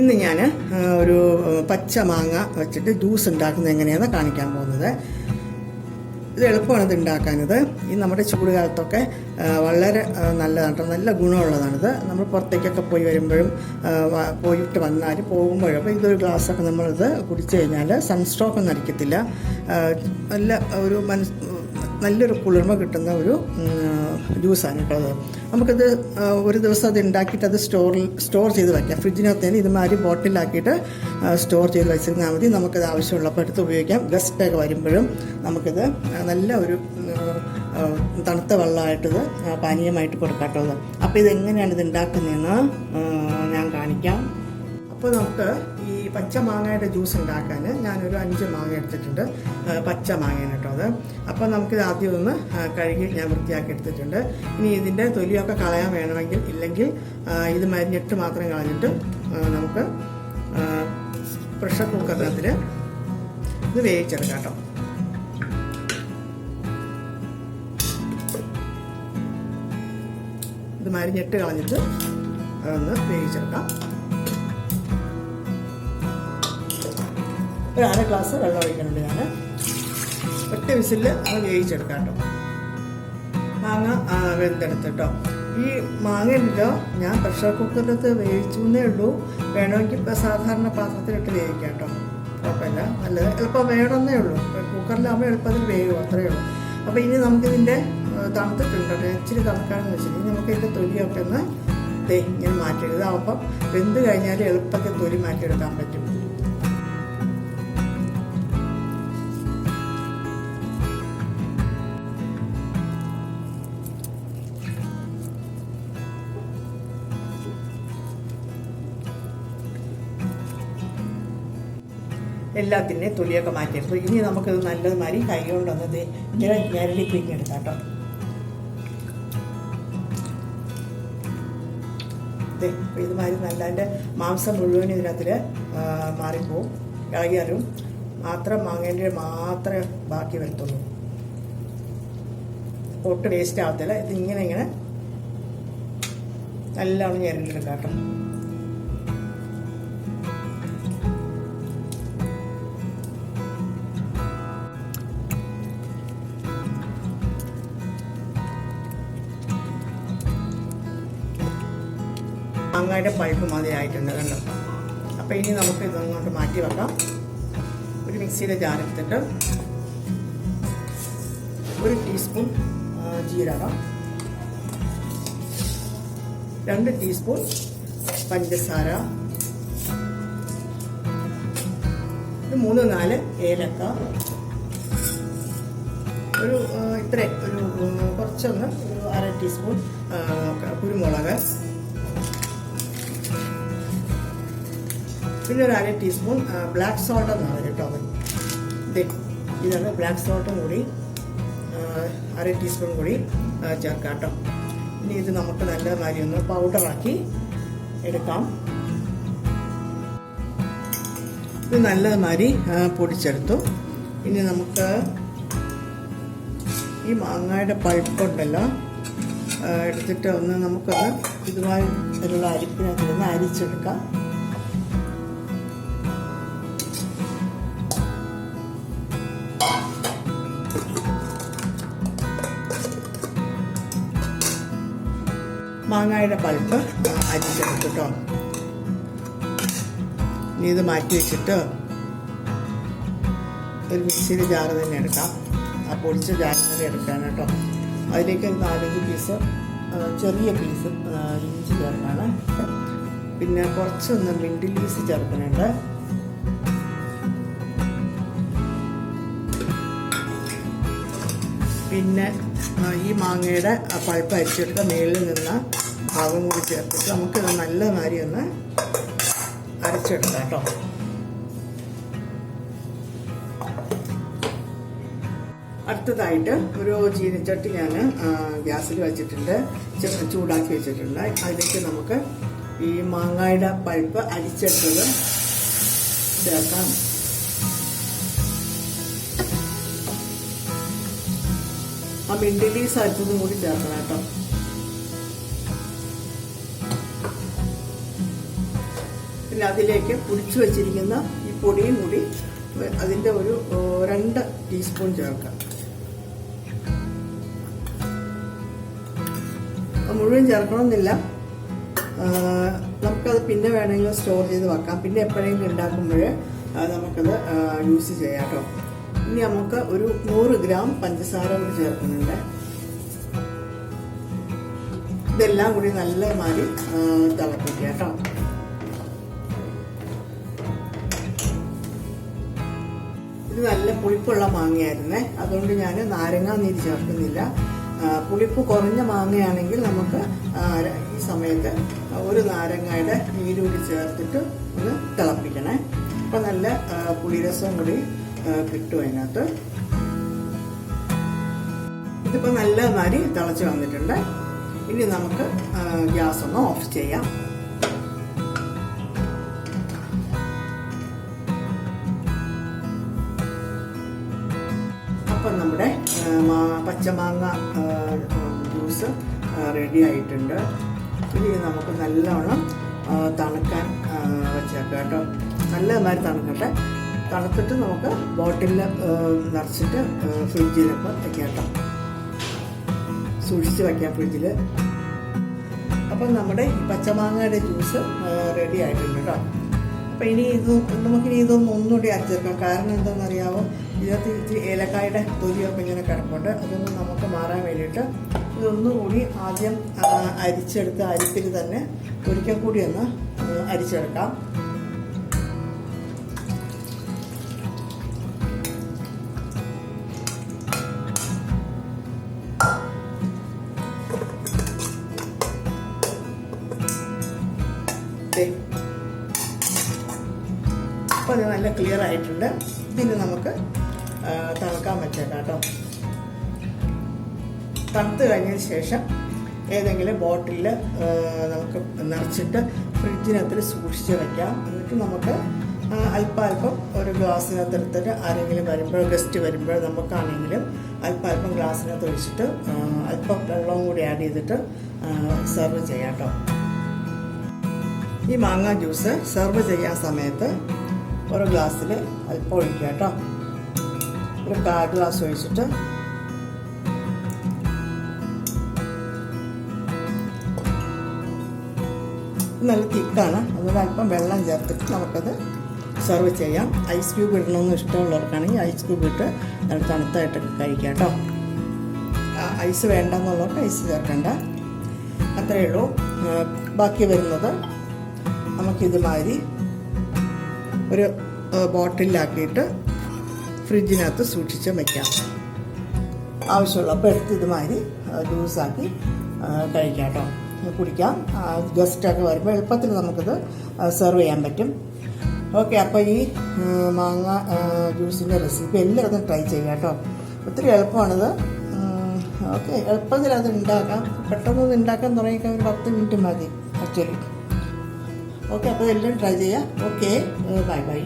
ഇന്ന് ഞാൻ ഒരു പച്ച മാങ്ങ വെച്ചിട്ട് ജ്യൂസ് ഉണ്ടാക്കുന്നത് എങ്ങനെയാണെന്ന് കാണിക്കാൻ പോകുന്നത്. ഇത് എളുപ്പമാണ് ഇത് ഉണ്ടാക്കാനത്. ഈ നമ്മുടെ ചൂട് കാലത്തൊക്കെ വളരെ നല്ലതാണ്, നല്ല ഗുണമുള്ളതാണിത്. നമ്മൾ പുറത്തേക്കൊക്കെ പോയി വരുമ്പോഴും പോയിട്ട് വന്നാലും പോകുമ്പോഴും അപ്പോൾ ഇതൊരു ഗ്ലാസ്സൊക്കെ നമ്മളിത് കുടിച്ചു കഴിഞ്ഞാൽ സൺസ്ട്രോക്കൊന്നും അടിക്കത്തില്ല. നല്ലൊരു കുളിർമ കിട്ടുന്ന ഒരു ജ്യൂസാണ് കേട്ടോ അത്. നമുക്കിത് ഒരു ദിവസം അത് ഉണ്ടാക്കിയിട്ട് അത് സ്റ്റോർ ചെയ്ത് വയ്ക്കാം. ഫ്രിഡ്ജിനകത്ത് തന്നെ ഇതുമാതിരി ബോട്ടിലാക്കിയിട്ട് സ്റ്റോർ ചെയ്ത് വെച്ചിരുന്നാൽ മതി. നമുക്കത് ആവശ്യമുള്ളപ്പോൾ എടുത്ത് ഉപയോഗിക്കാം. ഗസ്റ്റൊക്കെ വരുമ്പോഴും നമുക്കിത് നല്ല ഒരു തണുത്ത വെള്ളമായിട്ടിത് പാനീയമായിട്ട് കൊടുക്കാട്ടത്. അപ്പോൾ ഇതെങ്ങനെയാണ് ഇത് ഉണ്ടാക്കുന്നതെന്ന് ഞാൻ കാണിക്കാം. അപ്പോൾ നമുക്ക് ഈ പച്ച മാങ്ങയുടെ ജ്യൂസ് ഉണ്ടാക്കാൻ ഞാനൊരു 5 മാങ്ങ എടുത്തിട്ടുണ്ട്. പച്ച മാങ്ങയാണ് കേട്ടോ അത്. അപ്പോൾ നമുക്കിത് ആദ്യം ഒന്ന് കഴുകി ഞാൻ വൃത്തിയാക്കി എടുത്തിട്ടുണ്ട്. ഇനി ഇതിൻ്റെ തൊലിയൊക്കെ കളയാൻ വേണമെങ്കിൽ, ഇല്ലെങ്കിൽ ഇത് മരിഞ്ഞിട്ട് മാത്രം കളഞ്ഞിട്ട് നമുക്ക് പ്രഷർ കുക്കറിനകത്തിൽ ഇത് വേവിച്ചെടുക്കാം കേട്ടോ. ഇത് മരിഞ്ഞിട്ട് കളഞ്ഞിട്ട് ഒന്ന് വേവിച്ചെടുക്കാം. ഒരു 1/2 ഗ്ലാസ് വെള്ളം ഒഴിക്കുന്നുണ്ട് ഞാൻ. ഒറ്റ വിസിലിൽ അത് വേവിച്ചെടുക്കാം കേട്ടോ. മാങ്ങ വെന്തെടുത്തിട്ടോ. ഈ മാങ്ങ ഉണ്ടല്ലോ ഞാൻ പ്രഷർ കുക്കറിനകത്ത് വേവിച്ചേ ഉള്ളൂ. വേണമെങ്കിൽ ഇപ്പോൾ സാധാരണ പാത്രത്തിലിട്ട് വേവിക്കാം കേട്ടോ, കുഴപ്പമില്ല. നല്ലത് എളുപ്പം വേണമെന്നേ ഉള്ളൂ. കുക്കറിലാകുമ്പോൾ എളുപ്പത്തിൽ വേവും, അത്രയേ ഉള്ളൂ. അപ്പോൾ ഇനി നമുക്കിതിൻ്റെ തണുത്തിട്ടുണ്ട്, ഇച്ചിരി തണുക്കാണെന്ന് വെച്ചിട്ടുണ്ടെങ്കിൽ നമുക്കിതിൻ്റെ തൊലിയൊക്കെ ഒന്ന് ഇങ്ങനെ മാറ്റിയെടുക്കുക. ഇതാവുമ്പം വെന്ത് കഴിഞ്ഞാൽ എളുപ്പത്തിൽ തൊലി മാറ്റിയെടുക്കാൻ പറ്റും. എല്ലാത്തിൻ്റെയും തൊലിയൊക്കെ മാറ്റിയെടുത്തു. ഇനി നമുക്കിത് നല്ലതുമാതിരി കൈ കൊണ്ടൊന്നത് ഇങ്ങനെ ഞരടി പിഴിഞ്ഞെടുക്കാം കേട്ടോ. ഇതുമാതിരി നല്ല അതിൻ്റെ മാംസം മുഴുവൻ ഇതിനകത്തിൽ മാറിപ്പോവും. ഇളകിയാലും മാത്രം മാങ്ങേൻ്റെ മാത്രമേ ബാക്കി വരത്തുള്ളൂ, ഒട്ട് വേസ്റ്റ് ആവത്തില്ല. ഇതിങ്ങനെ നല്ലോണം ഞരടിയെടുക്കാം കേട്ടോ. മാങ്ങയുടെ പഴുപ്പ് മതി ആയിട്ടുണ്ട് കണ്ടോ. അപ്പോൾ ഇനി നമുക്ക് ഇതൊന്നുകൊണ്ട് മാറ്റി വെക്കാം. ഒരു മിക്സിയുടെ ജാറെടുത്തിട്ട് 1 ടീസ്പൂൺ ജീരകം, 2 ടീസ്പൂൺ പഞ്ചസാര, 3-4 ഏലക്ക, ഒരു കുറച്ചൊന്ന് 1/2 ടീസ്പൂൺ കുരുമുളക്, പിന്നെ ഒരു 1/2 ടീസ്പൂൺ ബ്ലാക്ക് സോൾട്ട് എന്നാണ് കേട്ടോ. ഇതാണ് ബ്ലാക്ക് സോൾട്ടും കൂടി 1/2 ടീസ്പൂൺ കൂടി ചേർക്കാം കേട്ടോ. ഇനി ഇത് നമുക്ക് നല്ല മാതിരി ഒന്ന് പൗഡറാക്കി എടുക്കാം. ഇത് നല്ലതുമാതിരി പൊടിച്ചെടുത്തു. ഇനി നമുക്ക് ഈ മാങ്ങയുടെ പഴുപ്പുണ്ടല്ലോ എടുത്തിട്ട് നമുക്കൊന്ന് ഇതുമാതിരിയുള്ള അരിപ്പിനകത്ത് നിന്ന് അരിച്ചെടുക്കാം. മാങ്ങയുടെ പൾപ്പ് അരിച്ചെടുത്തിട്ടോ. ഇനി ഇത് മാറ്റി വെച്ചിട്ട് ഒരു മിക്സിയുടെ ജാറ് തന്നെ എടുക്കാം. ആ പൊടിച്ച ജാറ് തന്നെ എടുക്കാൻ കേട്ടോ. അതിലേക്ക് 4-5 പീസ് ചെറിയ പീസ് ഇഞ്ചി ചേർക്കാണ്. പിന്നെ കുറച്ചൊന്ന് മിൻറ്റ് ലീസ് ചേർക്കുന്നുണ്ട്. പിന്നെ ഈ മാങ്ങയുടെ പൾപ്പ് അരിച്ചെടുത്ത മേളിൽ നിന്ന് ഭാഗം കൂടി ചേർത്തിട്ട് നമുക്കിത് നല്ല മാതിരി ഒന്ന് അരച്ചെടുക്കാം കേട്ടോ. അടുത്തതായിട്ട് ഒരു ചീനച്ചട്ടി ഞാൻ ഗ്യാസിൽ വെച്ചിട്ടുണ്ട്, ചൂടാക്കി വെച്ചിട്ടുണ്ട്. അതിലേക്ക് നമുക്ക് ഈ മാങ്ങയുടെ പൾപ്പ് അരിച്ചെടുത്തത് ചേർക്കാം. ആ മിൻറ്റ് ലീസ് അരിച്ചതും കൂടി ചേർക്കണം കേട്ടോ. പിന്നെ അതിലേക്ക് പൊടിച്ചു വെച്ചിരിക്കുന്ന ഈ പൊടിയും കൂടി അതിൻ്റെ ഒരു 2 ടീസ്പൂൺ ചേർക്കാം. മുഴുവൻ ചേർക്കണമെന്നില്ല, നമുക്കത് പിന്നെ വേണമെങ്കിൽ സ്റ്റോർ ചെയ്ത് വെക്കാം. പിന്നെ എപ്പോഴെങ്കിലും ഉണ്ടാക്കുമ്പോൾ നമുക്കത് യൂസ് ചെയ്യാം കേട്ടോ. ഇനി നമുക്ക് ഒരു 100 ഗ്രാം പഞ്ചസാര കൂടി ചേർക്കുന്നുണ്ട്. ഇതെല്ലാം കൂടി നല്ല മാതിരി തിളപ്പിക്കുക കേട്ടോ. ഇത് നല്ല പുളിപ്പുള്ള മാങ്ങയായിരുന്നേ, അതുകൊണ്ട് ഞാൻ നാരങ്ങാ നീര് ചേർക്കുന്നില്ല. പുളിപ്പ് കുറഞ്ഞ മാങ്ങയാണെങ്കിൽ നമുക്ക് ഈ സമയത്ത് ഒരു നാരങ്ങയുടെ നീരൂടി ചേർത്തിട്ട് ഒന്ന് തിളപ്പിക്കണേ. അപ്പം നല്ല പുളിരസം കൂടി കിട്ടും അതിനകത്ത്. ഇതിപ്പോൾ നല്ല മാതിരി തിളച്ച് വന്നിട്ടുണ്ട്. ഇനി നമുക്ക് ഗ്യാസ് ഒന്ന് ഓഫ് ചെയ്യാം. അപ്പം നമ്മുടെ പച്ചമാങ്ങ ജ്യൂസ് റെഡി ആയിട്ടുണ്ട്. ഇനി നമുക്ക് നല്ലവണ്ണം തണുക്കാൻ വെച്ചേക്കാം കേട്ടോ. നല്ലമാതിരി തണുക്കട്ടെ. തണുത്തിട്ട് നമുക്ക് ബോട്ടിലിൽ നിറച്ചിട്ട് ഫ്രിഡ്ജിലൊക്കെ വെക്കാം കേട്ടോ. സൂക്ഷിച്ച് വയ്ക്കാം ഫ്രിഡ്ജിൽ. അപ്പം നമ്മുടെ ഈ പച്ചമാങ്ങയുടെ ജ്യൂസ് റെഡി ആയിട്ടുണ്ട് കേട്ടോ. അപ്പം ഇനി നമുക്കിനി ഇതൊന്നും ഒന്നുകൂടി അരച്ചേർക്കാം. കാരണം എന്താണെന്നറിയാമോ, ഇതിനകത്ത് ഇത്തിരി ഏലക്കായുടെ തൊലിയൊക്കെ ഇങ്ങനെ കിടപ്പുണ്ട്. അതൊന്നും നമുക്ക് മാറാൻ വേണ്ടിയിട്ട് ഇതൊന്നുകൂടി ആദ്യം അരിച്ചെടുത്ത് അരിപ്പിൽ തന്നെ ഒരിക്കൽ കൂടി ഒന്ന് അരിച്ചെടുക്കാം. അപ്പോൾ അത് നല്ല ക്ലിയർ ആയിട്ടുണ്ട്. ഇതിന് നമുക്ക് തണുക്കാൻ വെച്ചേക്കാം കേട്ടോ. തണുത്ത് കഴിഞ്ഞതിന് ശേഷം ഏതെങ്കിലും ബോട്ടിലിൽ നമുക്ക് നിറച്ചിട്ട് ഫ്രിഡ്ജിനകത്ത് സൂക്ഷിച്ച് വയ്ക്കാം. എന്നിട്ട് നമുക്ക് അല്പം ഒരു ഗ്ലാസ്സിനകത്ത് എടുത്തിട്ട് ആരെങ്കിലും വരുമ്പോൾ, ഗസ്റ്റ് വരുമ്പോൾ നമുക്കാണെങ്കിലും അല്പം ഗ്ലാസ്സിനകത്ത് ഒഴിച്ചിട്ട് അല്പം വെള്ളവും കൂടി ആഡ് ചെയ്തിട്ട് സെർവ് ചെയ്യാം കേട്ടോ. ഈ മാങ്ങ ജ്യൂസ് സെർവ് ചെയ്യാൻ സമയത്ത് ഒരു ഗ്ലാസ്സിൽ അല്പം ഒഴിക്കുക കേട്ടോ. ഒരു 1/4 ഗ്ലാസ് ഒഴിച്ചിട്ട് നല്ല തിക്കാണ്, അതുകൊണ്ട് അല്പം വെള്ളം ചേർത്തിട്ട് നമുക്കത് സെർവ് ചെയ്യാം. ഐസ് ക്യൂബ് ഇടണമെന്ന് ഇഷ്ടമുള്ളവർക്കാണെങ്കിൽ ഐസ് ക്യൂബ് ഇട്ട് നല്ല തണുത്തായിട്ടൊക്കെ കഴിക്കാം കേട്ടോ. ഐസ് വേണ്ടെന്നുള്ളവർക്ക് ഐസ് ചേർക്കണ്ട. അത്രയേ ഉള്ളൂ. ബാക്കി വരുന്നത് നമുക്കിതുമാതിരി ഒരു ബോട്ടിലാക്കിയിട്ട് ഫ്രിഡ്ജിനകത്ത് സൂക്ഷിച്ച് വയ്ക്കാം. ആവശ്യമുള്ളപ്പോൾ എടുത്ത് ഇതുമാതിരി ജ്യൂസാക്കി കഴിക്കാം കേട്ടോ, കുടിക്കാം. ഗസ്റ്റൊക്കെ വരുമ്പോൾ എളുപ്പത്തിൽ നമുക്കിത് സെർവ് ചെയ്യാൻ പറ്റും. ഓക്കെ, അപ്പോൾ ഈ മാങ്ങ ജ്യൂസിൻ്റെ റെസിപ്പി എല്ലാവരും ട്രൈ ചെയ്യാം കേട്ടോ. ഒത്തിരി എളുപ്പമാണിത്. ഓക്കെ, എളുപ്പത്തിൽ അത് ഉണ്ടാക്കാം. പെട്ടെന്ന് ഉണ്ടാക്കാൻ തുടങ്ങിക്കാൻ ഒരു 10 മിനിറ്റ് മതി ആക്ച്വലി. ഓക്കെ, അപ്പോൾ എല്ലാം ട്രൈ ചെയ്യാം. Okay, bye bye.